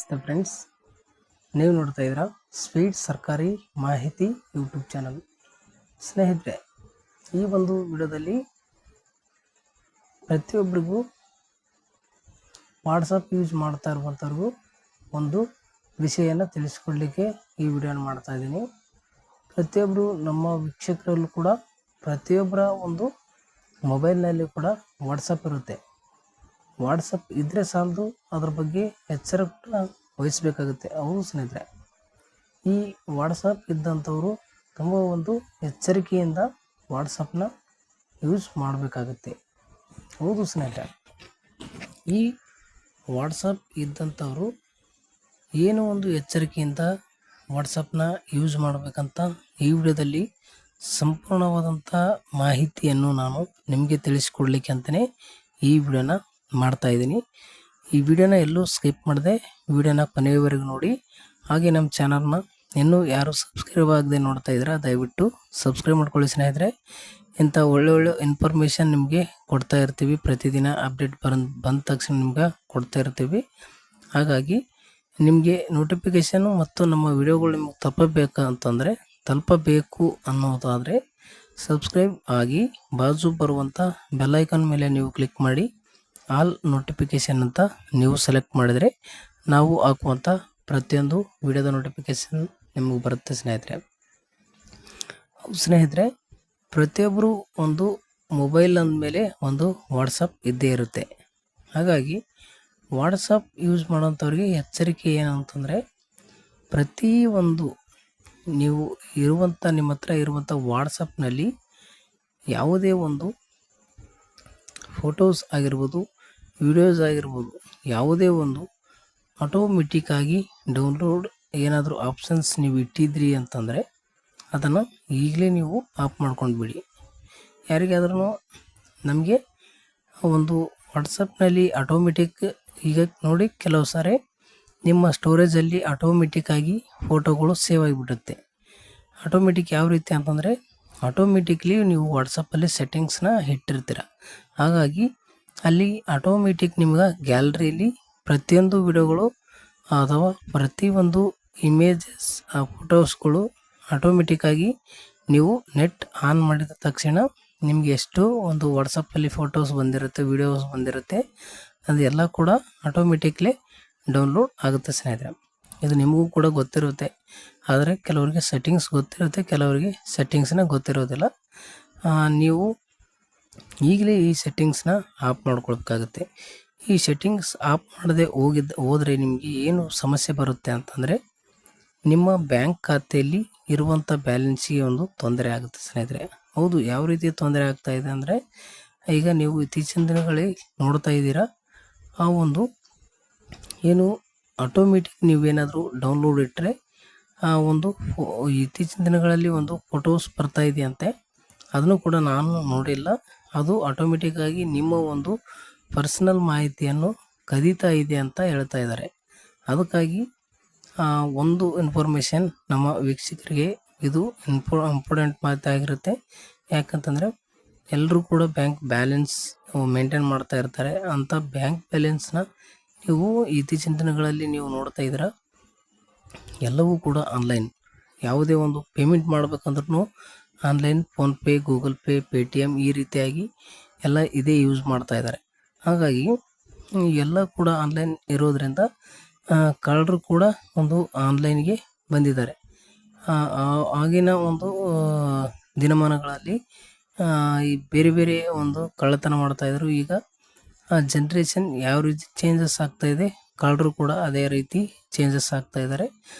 ನಮಸ್ತೆ ಫ್ರೆಂಡ್ಸ್, ನೀವು ನೋಡ್ತಾ ಇದ್ದೀರಾ ಸ್ಪೀಡ್ ಸರ್ಕಾರಿ ಮಾಹಿತಿ ಯೂಟ್ಯೂಬ್ ಚಾನಲ್. ಸ್ನೇಹಿತರೆ, ಈ ಒಂದು ವಿಡಿಯೋದಲ್ಲಿ ಪ್ರತಿಯೊಬ್ಬರಿಗೂ ವಾಟ್ಸಪ್ ಯೂಸ್ ಮಾಡ್ತಾ ಇರುವಂಥವ್ರಿಗೂ ಒಂದು ವಿಷಯನ ತಿಳಿಸ್ಕೊಡ್ಲಿಕ್ಕೆ ಈ ವಿಡಿಯೋನ ಮಾಡ್ತಾ ಇದ್ದೀನಿ. ಪ್ರತಿಯೊಬ್ಬರು ನಮ್ಮ ವೀಕ್ಷಕರಲ್ಲೂ ಕೂಡ ಪ್ರತಿಯೊಬ್ಬರ ಒಂದು ಮೊಬೈಲ್ನಲ್ಲಿ ಕೂಡ ವಾಟ್ಸಪ್ ಇರುತ್ತೆ. ವಾಟ್ಸಪ್ ಇದ್ದರೆ ಸಾಲದು, ಅದ್ರ ಬಗ್ಗೆ ಎಚ್ಚರ ಕೂಡ ವಹಿಸಬೇಕಾಗುತ್ತೆ. ಹೌದು ಸ್ನೇಹಿತರೆ, ಈ ವಾಟ್ಸಪ್ ಇದ್ದಂಥವರು ತುಂಬ ಒಂದು ಎಚ್ಚರಿಕೆಯಿಂದ ವಾಟ್ಸಪ್ನ ಯೂಸ್ ಮಾಡಬೇಕಾಗುತ್ತೆ. ಹೌದು ಸ್ನೇಹಿತರೆ, ಈ ವಾಟ್ಸಪ್ ಇದ್ದಂಥವರು ಏನು ಒಂದು ಎಚ್ಚರಿಕೆಯಿಂದ ವಾಟ್ಸಪ್ನ ಯೂಸ್ ಮಾಡಬೇಕಂತ ಈ ವಿಡಿಯೋದಲ್ಲಿ ಸಂಪೂರ್ಣವಾದಂಥ ಮಾಹಿತಿಯನ್ನು ನಾನು ನಿಮಗೆ ತಿಳಿಸ್ಕೊಡ್ಲಿಕ್ಕೆ ಅಂತಲೇ ಈ ವಿಡಿಯೋನ ಮಾಡ್ತಾ ಇದ್ದೀನಿ. ಈ ವಿಡಿಯೋನ ಎಲ್ಲೂ ಸ್ಕಿಪ್ ಮಾಡದೆ ವಿಡಿಯೋನ ಕೊನೆಯವರೆಗೂ ನೋಡಿ. ಹಾಗೆ ನಮ್ಮ ಚಾನಲ್ನ ಇನ್ನೂ ಯಾರು ಸಬ್ಸ್ಕ್ರೈಬ್ ಆಗದೆ ನೋಡ್ತಾ ಇದ್ದೀರಾ, ದಯವಿಟ್ಟು ಸಬ್ಸ್ಕ್ರೈಬ್ ಮಾಡ್ಕೊಳ್ಳಿ ಸ್ನೇಹಿತರೆ. ಇಂಥ ಒಳ್ಳೆ ಇನ್ಫಾರ್ಮೇಷನ್ ನಿಮಗೆ ಕೊಡ್ತಾ ಇರ್ತೀವಿ. ಪ್ರತಿದಿನ ಅಪ್ಡೇಟ್ ಬಂದ ತಕ್ಷಣ ನಿಮ್ಗೆ ಕೊಡ್ತಾ ಇರ್ತೀವಿ. ಹಾಗಾಗಿ ನಿಮಗೆ ನೋಟಿಫಿಕೇಷನು ಮತ್ತು ನಮ್ಮ ವಿಡಿಯೋಗಳು ನಿಮ್ಗೆ ತಲುಪಬೇಕು ಅನ್ನೋದಾದರೆ ಸಬ್ಸ್ಕ್ರೈಬ್ ಆಗಿ ಬಾಜು ಬರುವಂಥ ಬೆಲ್ಲೈಕನ್ ಮೇಲೆ ನೀವು ಕ್ಲಿಕ್ ಮಾಡಿ ಆಲ್ ನೋಟಿಫಿಕೇಷನ್ ಅಂತ ನೀವು ಸೆಲೆಕ್ಟ್ ಮಾಡಿದರೆ ನಾವು ಹಾಕುವಂಥ ಪ್ರತಿಯೊಂದು ವಿಡಿಯೋದ ನೋಟಿಫಿಕೇಷನ್ ನಿಮಗೆ ಬರುತ್ತೆ ಸ್ನೇಹಿತರೆ. ಸ್ನೇಹಿತರೆ, ಪ್ರತಿಯೊಬ್ಬರು ಒಂದು ಮೊಬೈಲ್ ಅಂದಮೇಲೆ ಒಂದು ವಾಟ್ಸಪ್ ಇದ್ದೇ ಇರುತ್ತೆ. ಹಾಗಾಗಿ ವಾಟ್ಸಪ್ ಯೂಸ್ ಮಾಡೋಂಥವ್ರಿಗೆ ಎಚ್ಚರಿಕೆ ಏನಂತಂದರೆ, ಪ್ರತಿಯೊಂದು ನೀವು ನಿಮ್ಮ ಹತ್ರ ಇರುವಂಥ ವಾಟ್ಸಪ್ನಲ್ಲಿ ಯಾವುದೇ ಒಂದು ಫೋಟೋಸ್ ಆಗಿರ್ಬೋದು, ವಿಡಿಯೋಸ್ ಆಗಿರ್ಬೋದು, ಯಾವುದೇ ಒಂದು ಆಟೋಮೆಟಿಕ್ಕಾಗಿ ಡೌನ್ಲೋಡ್ ಏನಾದರೂ ಆಪ್ಷನ್ಸ್ ನೀವು ಇಟ್ಟಿದ್ರಿ ಅಂತಂದರೆ ಅದನ್ನು ಈಗಲೇ ನೀವು ಆಫ್ ಮಾಡ್ಕೊಂಡ್ಬಿಡಿ. ಯಾರಿಗಾದ್ರೂ ನಮಗೆ ಒಂದು ವಾಟ್ಸಪ್ನಲ್ಲಿ ಆಟೋಮೆಟಿಕ್ ಈಗ ನೋಡಿ, ಕೆಲವು ಸಾರಿ ನಿಮ್ಮ ಸ್ಟೋರೇಜಲ್ಲಿ ಆಟೋಮೆಟಿಕ್ಕಾಗಿ ಫೋಟೋಗಳು ಸೇವ್ ಆಗಿಬಿಡುತ್ತೆ. ಆಟೋಮೆಟಿಕ್ ಯಾವ ರೀತಿ ಅಂತಂದರೆ, ಆಟೋಮೆಟಿಕ್ಲಿ ನೀವು ವಾಟ್ಸಪ್ಪಲ್ಲಿ ಸೆಟ್ಟಿಂಗ್ಸ್ನ ಇಟ್ಟಿರ್ತೀರ. ಹಾಗಾಗಿ ಅಲ್ಲಿ ಆಟೋಮೆಟಿಕ್ ನಿಮ್ಗೆ ಗ್ಯಾಲರಿಯಲ್ಲಿ ಪ್ರತಿಯೊಂದು ವಿಡಿಯೋಗಳು ಅಥವಾ ಪ್ರತಿಯೊಂದು ಇಮೇಜಸ್ ಫೋಟೋಸ್ಗಳು ಆಟೋಮೆಟಿಕ್ಕಾಗಿ ನೀವು ನೆಟ್ ಆನ್ ಮಾಡಿದ ತಕ್ಷಣ ನಿಮಗೆ ಎಷ್ಟು ಒಂದು ವಾಟ್ಸಪ್ಪಲ್ಲಿ ಫೋಟೋಸ್ ಬಂದಿರುತ್ತೆ, ವಿಡಿಯೋಸ್ ಬಂದಿರುತ್ತೆ, ಅದೆಲ್ಲ ಕೂಡ ಆಟೋಮೆಟಿಕ್ಲಿ ಡೌನ್ಲೋಡ್ ಆಗುತ್ತೆ ಸ್ನೇಹಿತರೆ. ಇದು ನಿಮಗೂ ಕೂಡ ಗೊತ್ತಿರುತ್ತೆ. ಆದರೆ ಕೆಲವರಿಗೆ ಸೆಟ್ಟಿಂಗ್ಸ್ ಗೊತ್ತಿರುತ್ತೆ, ಕೆಲವರಿಗೆ ಸೆಟ್ಟಿಂಗ್ಸ್ನ ಗೊತ್ತಿರೋದಿಲ್ಲ. ನೀವು ಈಗಲೇ ಈ ಸೆಟ್ಟಿಂಗ್ಸ್ನ ಆಫ್ ಮಾಡ್ಕೊಳ್ಬೇಕಾಗುತ್ತೆ. ಈ ಸೆಟ್ಟಿಂಗ್ಸ್ ಆಫ್ ಮಾಡದೆ ಹೋದರೆ ನಿಮಗೆ ಏನು ಸಮಸ್ಯೆ ಬರುತ್ತೆ ಅಂತಂದರೆ, ನಿಮ್ಮ ಬ್ಯಾಂಕ್ ಖಾತೆಯಲ್ಲಿ ಇರುವಂಥ ಬ್ಯಾಲೆನ್ಸಿಗೆ ಒಂದು ತೊಂದರೆ ಆಗುತ್ತೆ ಸ್ನೇಹಿತರೆ. ಹೌದು, ಯಾವ ರೀತಿ ತೊಂದರೆ ಆಗ್ತಾ ಇದೆ ಅಂದರೆ, ಈಗ ನೀವು ಇತ್ತೀಚಿನ ದಿನಗಳೇ ನೋಡ್ತಾ ಇದ್ದೀರಾ, ಆ ಒಂದು ಏನು ಆಟೋಮೆಟಿಕ್ ನೀವೇನಾದರೂ ಡೌನ್ಲೋಡ್ ಇಟ್ಟರೆ ಆ ಒಂದು ಇತ್ತೀಚಿನ ದಿನಗಳಲ್ಲಿ ಒಂದು ಫೋಟೋಸ್ ಬರ್ತಾ ಇದೆಯಂತೆ. ಅದನ್ನು ಕೂಡ ನಾನು ನೋಡಿಲ್ಲ. ಅದು ಆಟೋಮೆಟಿಕ್ಕಾಗಿ ನಿಮ್ಮ ಒಂದು ಪರ್ಸನಲ್ ಮಾಹಿತಿಯನ್ನು ಕದೀತಾ ಇದೆ ಅಂತ ಹೇಳ್ತಾ ಇದ್ದಾರೆ. ಅದಕ್ಕಾಗಿ ಒಂದು ಇನ್ಫಾರ್ಮೇಷನ್ ನಮ್ಮ ವೀಕ್ಷಕರಿಗೆ ಇದು ಇಂಪಾರ್ಟೆಂಟ್ ಮಾಹಿತಿ ಆಗಿರುತ್ತೆ. ಯಾಕಂತಂದರೆ ಎಲ್ಲರೂ ಕೂಡ ಬ್ಯಾಂಕ್ ಬ್ಯಾಲೆನ್ಸ್ ಮೇಂಟೈನ್ ಮಾಡ್ತಾ ಇರ್ತಾರೆ. ಅಂಥ ಬ್ಯಾಂಕ್ ಬ್ಯಾಲೆನ್ಸ್ನ ನೀವು ಇತ್ತೀಚಿನ ದಿನಗಳಲ್ಲಿ ನೀವು ನೋಡ್ತಾ ಇದ್ದೀರಾ, ಎಲ್ಲವೂ ಕೂಡ ಆನ್ಲೈನ್. ಯಾವುದೇ ಒಂದು ಪೇಮೆಂಟ್ ಮಾಡಬೇಕಂದ್ರೂ online, PhonePe, Google Pay, Paytm ಈ ರೀತಿಯಾಗಿ ಎಲ್ಲ ಇದೇ ಯೂಸ್ ಮಾಡ್ತಾ ಇದ್ದಾರೆ. ಹಾಗಾಗಿ ಎಲ್ಲ ಕೂಡ ಆನ್ಲೈನ್ ಇರೋದರಿಂದ ಕಳ್ಳರು ಕೂಡ ಒಂದು ಆನ್ಲೈನ್ಗೆ ಬಂದಿದ್ದಾರೆ. ಆಗಿನ ಒಂದು ದಿನಮಾನಗಳಲ್ಲಿ ಈ ಬೇರೆ ಒಂದು ಕಳ್ಳತನ ಮಾಡ್ತಾಯಿದ್ರು. ಈಗ ಜನ್ರೇಷನ್ ಯಾವ ರೀತಿ ಚೇಂಜಸ್ ಆಗ್ತಾಯಿದೆ, ಕಳ್ಳರು ಕೂಡ ಅದೇ ರೀತಿ ಚೇಂಜಸ್ ಆಗ್ತಾ ಇದ್ದಾರೆ.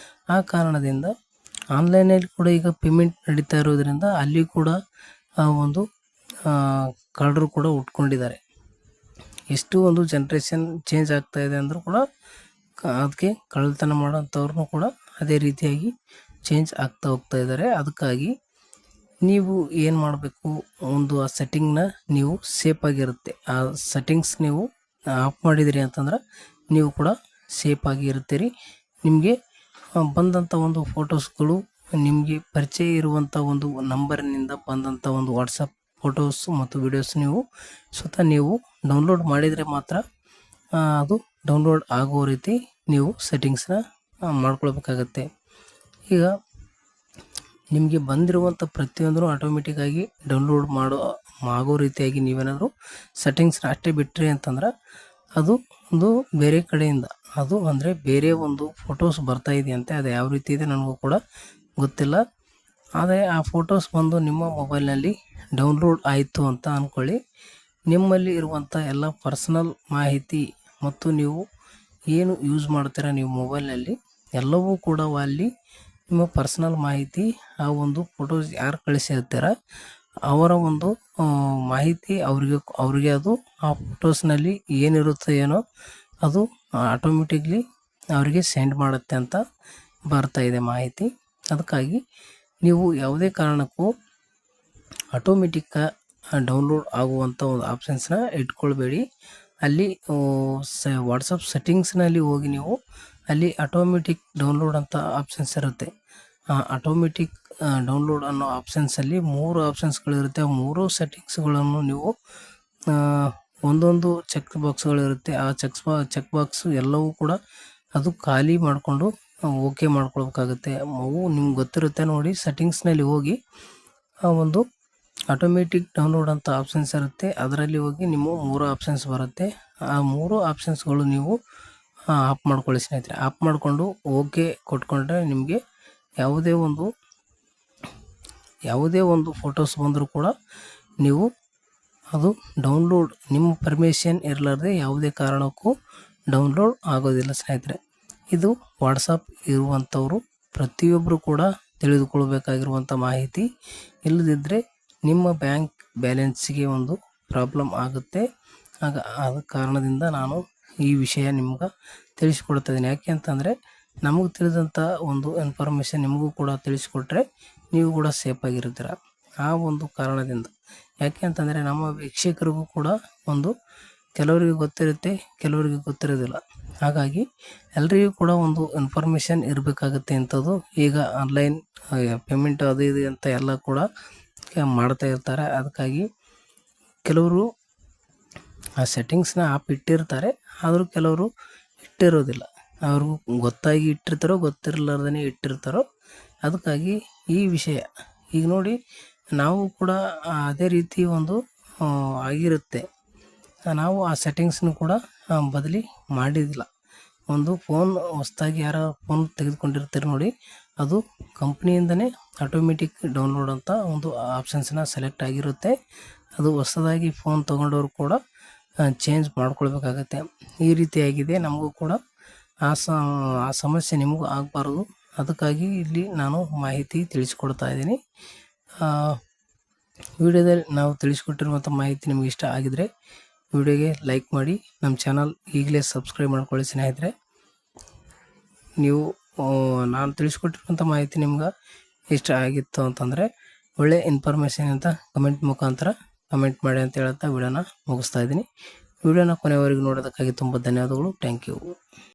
ಆ ಕಾರಣದಿಂದ ಆನ್ಲೈನಲ್ಲಿ ಕೂಡ ಈಗ ಪೇಮೆಂಟ್ ನಡೀತಾ ಇರೋದ್ರಿಂದ ಅಲ್ಲಿ ಕೂಡ ಒಂದು ಕಳ್ಳರು ಕೂಡ ಉಟ್ಕೊಂಡಿದ್ದಾರೆ. ಎಷ್ಟು ಒಂದು ಜನ್ರೇಷನ್ ಚೇಂಜ್ ಆಗ್ತಾ ಇದೆ ಅಂದರೂ ಕೂಡ ಅದಕ್ಕೆ ಕಳ್ಳತನ ಮಾಡೋಂಥವ್ರನ್ನೂ ಕೂಡ ಅದೇ ರೀತಿಯಾಗಿ ಚೇಂಜ್ ಆಗ್ತಾ ಹೋಗ್ತಾ ಇದ್ದಾರೆ. ಅದಕ್ಕಾಗಿ ನೀವು ಏನು ಮಾಡಬೇಕು, ಒಂದು ಆ ಸೆಟ್ಟಿಂಗ್ನ ನೀವು ಸೇಫಾಗಿರುತ್ತೆ. ಆ ಸೆಟ್ಟಿಂಗ್ಸ್ ನೀವು ಆಫ್ ಮಾಡಿದಿರಿ ಅಂತಂದ್ರೆ ನೀವು ಕೂಡ ಸೇಫಾಗಿ ಇರ್ತೀರಿ. ನಿಮಗೆ ಬಂದಂಥ ಒಂದು ಫೋಟೋಸ್ಗಳು, ನಿಮಗೆ ಪರಿಚಯ ಇರುವಂಥ ಒಂದು ನಂಬರ್ನಿಂದ ಬಂದಂಥ ಒಂದು ವಾಟ್ಸಪ್ ಫೋಟೋಸ್ ಮತ್ತು ವಿಡಿಯೋಸ್ ನೀವು ಡೌನ್ಲೋಡ್ ಮಾಡಿದರೆ ಮಾತ್ರ ಅದು ಡೌನ್ಲೋಡ್ ಆಗೋ ರೀತಿ ನೀವು ಸೆಟ್ಟಿಂಗ್ಸ್ನ ಮಾಡ್ಕೊಳ್ಬೇಕಾಗತ್ತೆ. ಈಗ ನಿಮಗೆ ಬಂದಿರುವಂಥ ಪ್ರತಿಯೊಂದನ್ನು ಆಟೋಮೆಟಿಕ್ಕಾಗಿ ಡೌನ್ಲೋಡ್ ಆಗೋ ರೀತಿಯಾಗಿ ನೀವೇನಾದರೂ ಸೆಟ್ಟಿಂಗ್ಸ್ನ ಅಷ್ಟೇ ಬಿಟ್ಟರೆ ಅಂತಂದ್ರೆ ಅದು ಒಂದು ಬೇರೆ ಕಡೆಯಿಂದ ಅದು ಅಂದರೆ ಬೇರೆ ಒಂದು ಫೋಟೋಸ್ ಬರ್ತಾ ಇದೆಯಂತೆ. ಅದು ಯಾವ ರೀತಿ ಇದೆ ನನಗೂ ಕೂಡ ಗೊತ್ತಿಲ್ಲ. ಆದರೆ ಆ ಫೋಟೋಸ್ ಬಂದು ನಿಮ್ಮ ಮೊಬೈಲ್ನಲ್ಲಿ ಡೌನ್ಲೋಡ್ ಆಯಿತು ಅಂತ ಅಂದ್ಕೊಳ್ಳಿ. ನಿಮ್ಮಲ್ಲಿ ಇರುವಂಥ ಎಲ್ಲ ಪರ್ಸನಲ್ ಮಾಹಿತಿ ಮತ್ತು ನೀವು ಏನು ಯೂಸ್ ಮಾಡ್ತೀರಾ ನೀವು ಮೊಬೈಲ್ನಲ್ಲಿ ಎಲ್ಲವೂ ಕೂಡ ಅಲ್ಲಿ ನಿಮ್ಮ ಪರ್ಸನಲ್ ಮಾಹಿತಿ, ಆ ಒಂದು ಫೋಟೋಸ್ ಯಾರು ಕಳಿಸಿರ್ತೀರ ಅವರ ಒಂದು ಮಾಹಿತಿ ಅವರಿಗೆ ಅದು ಆ ಫೋಟೋಸ್ನಲ್ಲಿ ಏನಿರುತ್ತೆ ಏನೋ ಅದು ಆಟೋಮೆಟಿಕ್ಲಿ ಅವರಿಗೆ ಸೆಂಡ್ ಮಾಡುತ್ತೆ ಅಂತ ಬರ್ತಾ ಇದೆ ಮಾಹಿತಿ. ಅದಕ್ಕಾಗಿ ನೀವು ಯಾವುದೇ ಕಾರಣಕ್ಕೂ ಆಟೋಮೆಟಿಕ್ಕ ಡೌನ್ಲೋಡ್ ಆಗುವಂಥ ಒಂದು ಆಪ್ಷನ್ಸ್ನ ಇಟ್ಕೊಳ್ಬೇಡಿ. ಅಲ್ಲಿ ವಾಟ್ಸಪ್ ಸೆಟ್ಟಿಂಗ್ಸ್ನಲ್ಲಿ ಹೋಗಿ ನೀವು ಅಲ್ಲಿ ಆಟೋಮೆಟಿಕ್ ಡೌನ್ಲೋಡ್ ಅಂತ ಆಪ್ಷನ್ಸ್ ಇರುತ್ತೆ. ಆ ಆಟೋಮೆಟಿಕ್ ಡೌನ್ಲೋಡ್ ಅನ್ನೋ ಆಪ್ಷನ್ಸಲ್ಲಿ 3 ಆಪ್ಷನ್ಸ್ಗಳಿರುತ್ತೆ. ಆ 3 ಸೆಟ್ಟಿಂಗ್ಸ್ಗಳನ್ನು ನೀವು ಒಂದೊಂದು ಚೆಕ್ ಬಾಕ್ಸ್ಗಳಿರುತ್ತೆ. ಆ ಚೆಕ್ ಬಾಕ್ಸ್ ಎಲ್ಲವೂ ಕೂಡ ಅದು ಖಾಲಿ ಮಾಡಿಕೊಂಡು ಓಕೆ ಮಾಡ್ಕೊಳ್ಬೇಕಾಗುತ್ತೆ. ಅವು ನಿಮ್ಗೆ ಗೊತ್ತಿರುತ್ತೆ ನೋಡಿ. ಸೆಟ್ಟಿಂಗ್ಸ್ನಲ್ಲಿ ಹೋಗಿ ಆ ಒಂದು ಆಟೋಮೆಟಿಕ್ ಡೌನ್ಲೋಡ್ ಅಂತ ಆಪ್ಷನ್ಸ್ ಇರುತ್ತೆ. ಅದರಲ್ಲಿ ಹೋಗಿ ನಿಮ್ಮ 3 ಆಪ್ಷನ್ಸ್ ಬರುತ್ತೆ. ಆ 3 ಆಪ್ಷನ್ಸ್ಗಳು ನೀವು ಆಫ್ ಮಾಡ್ಕೊಳ್ಳಿ ಸ್ನೇಹಿತರೆ. ಆಫ್ ಮಾಡಿಕೊಂಡು ಓಕೆ ಕೊಟ್ಕೊಂಡ್ರೆ ನಿಮಗೆ ಯಾವುದೇ ಒಂದು ಫೋಟೋಸ್ ಬಂದರೂ ಕೂಡ ನೀವು ಅದು ಡೌನ್ಲೋಡ್ ನಿಮ್ಮ ಪರ್ಮಿಷನ್ ಇರಲಾರ್ದೆ ಯಾವುದೇ ಕಾರಣಕ್ಕೂ ಡೌನ್ಲೋಡ್ ಆಗೋದಿಲ್ಲ ಸ್ನೇಹಿತರೆ. ಇದು ವಾಟ್ಸಪ್ ಇರುವಂಥವರು ಪ್ರತಿಯೊಬ್ಬರು ಕೂಡ ತಿಳಿದುಕೊಳ್ಬೇಕಾಗಿರುವಂಥ ಮಾಹಿತಿ. ಇಲ್ಲದಿದ್ದರೆ ನಿಮ್ಮ ಬ್ಯಾಂಕ್ ಬ್ಯಾಲೆನ್ಸಿಗೆ ಒಂದು ಪ್ರಾಬ್ಲಮ್ ಆಗುತ್ತೆ. ಆದ ಕಾರಣದಿಂದ ನಾನು ಈ ವಿಷಯ ನಿಮ್ಗೆ ತಿಳಿಸ್ಕೊಡ್ತಾ ಇದ್ದೀನಿ. ಯಾಕೆ ಅಂತಂದರೆ ನಮಗೆ ತಿಳಿದಂಥ ಒಂದು ಇನ್ಫಾರ್ಮೇಷನ್ ನಿಮಗೂ ಕೂಡ ತಿಳಿಸ್ಕೊಟ್ರೆ ನೀವು ಕೂಡ ಸೇಫಾಗಿರ್ತೀರ. ಆ ಒಂದು ಕಾರಣದಿಂದ. ಯಾಕೆ ಅಂತಂದರೆ ನಮ್ಮ ವೀಕ್ಷಕರಿಗೂ ಕೂಡ ಕೆಲವರಿಗೆ ಗೊತ್ತಿರುತ್ತೆ, ಕೆಲವರಿಗೆ ಗೊತ್ತಿರೋದಿಲ್ಲ. ಹಾಗಾಗಿ ಎಲ್ರಿಗೂ ಕೂಡ ಒಂದು ಇನ್ಫಾರ್ಮೇಷನ್ ಇರಬೇಕಾಗುತ್ತೆ ಅಂಥದ್ದು. ಈಗ ಆನ್ಲೈನ್ ಪೇಮೆಂಟ್ ಅದು ಇದು ಅಂತ ಎಲ್ಲ ಕೂಡ ಮಾಡ್ತಾ ಇರ್ತಾರೆ. ಅದಕ್ಕಾಗಿ ಕೆಲವರು ಆ ಸೆಟ್ಟಿಂಗ್ಸ್ನ ಆಫ್ ಇಟ್ಟಿರ್ತಾರೆ, ಆದರೂ ಕೆಲವರು ಇಟ್ಟಿರೋದಿಲ್ಲ. ಅವ್ರಿಗೂ ಗೊತ್ತಾಗಿ ಇಟ್ಟಿರ್ತಾರೋ ಗೊತ್ತಿರಲಾರ್ದೇ ಇಟ್ಟಿರ್ತಾರೋ. ಅದಕ್ಕಾಗಿ ಈ ವಿಷಯ ಈಗ ನೋಡಿ, ನಾವು ಕೂಡ ಅದೇ ರೀತಿ ಆಗಿರುತ್ತೆ. ನಾವು ಆ ಸೆಟ್ಟಿಂಗ್ಸ್ನು ಕೂಡ ಬದಲಿ ಮಾಡಿದಿಲ್ಲ. ಒಂದು ಫೋನ್ ಹೊಸದಾಗಿ ಯಾರೋ ಫೋನ್ ತೆಗೆದುಕೊಂಡಿರ್ತಾರೆ ನೋಡಿ, ಅದು ಕಂಪ್ನಿಯಿಂದನೇ ಆಟೋಮೆಟಿಕ್ ಡೌನ್ಲೋಡ್ ಅಂತ ಒಂದು ಆಪ್ಷನ್ಸ್ನ ಸೆಲೆಕ್ಟ್ ಆಗಿರುತ್ತೆ. ಅದು ಹೊಸದಾಗಿ ಫೋನ್ ತೊಗೊಂಡವರು ಕೂಡ ಚೇಂಜ್ ಮಾಡ್ಕೊಳ್ಬೇಕಾಗತ್ತೆ. ಈ ರೀತಿಯಾಗಿದೆ. ನಮಗೂ ಕೂಡ ಆ ಸಮಸ್ಯೆ ನಿಮಗೂ ಆಗಬಾರ್ದು. ಅದಕ್ಕಾಗಿ ಇಲ್ಲಿ ನಾನು ಮಾಹಿತಿ ತಿಳಿಸ್ಕೊಡ್ತಾ ಇದ್ದೀನಿ. ವಿಡಿಯೋದಲ್ಲಿ ನಾವು ತಿಳಿಸ್ಕೊಟ್ಟಿರುವಂಥ ಮಾಹಿತಿ ನಿಮಗೆ ಇಷ್ಟ ಆಗಿದರೆ ವಿಡಿಯೋಗೆ ಲೈಕ್ ಮಾಡಿ, ನಮ್ಮ ಚಾನಲ್ ಈಗಲೇ ಸಬ್ಸ್ಕ್ರೈಬ್ ಮಾಡ್ಕೊಳ್ಳಿ ಸ್ನೇಹಿತರೆ. ನೀವು ನಾನು ತಿಳಿಸ್ಕೊಟ್ಟಿರುವಂಥ ಮಾಹಿತಿ ನಿಮ್ಗೆ ಇಷ್ಟ ಆಗಿತ್ತು ಅಂತಂದರೆ ಒಳ್ಳೆ ಇನ್ಫಾರ್ಮೇಷನ್ ಅಂತ ಕಮೆಂಟ್ ಮುಖಾಂತರ ಕಮೆಂಟ್ ಮಾಡಿ ಅಂತ ಹೇಳ್ತಾ ವಿಡಿಯೋನ ಮುಗಿಸ್ತಾ ಇದ್ದೀನಿ. ವಿಡಿಯೋನ ಕೊನೆಯವರೆಗೂ ನೋಡೋದಕ್ಕಾಗಿ ತುಂಬ ಧನ್ಯವಾದಗಳು. Thank you.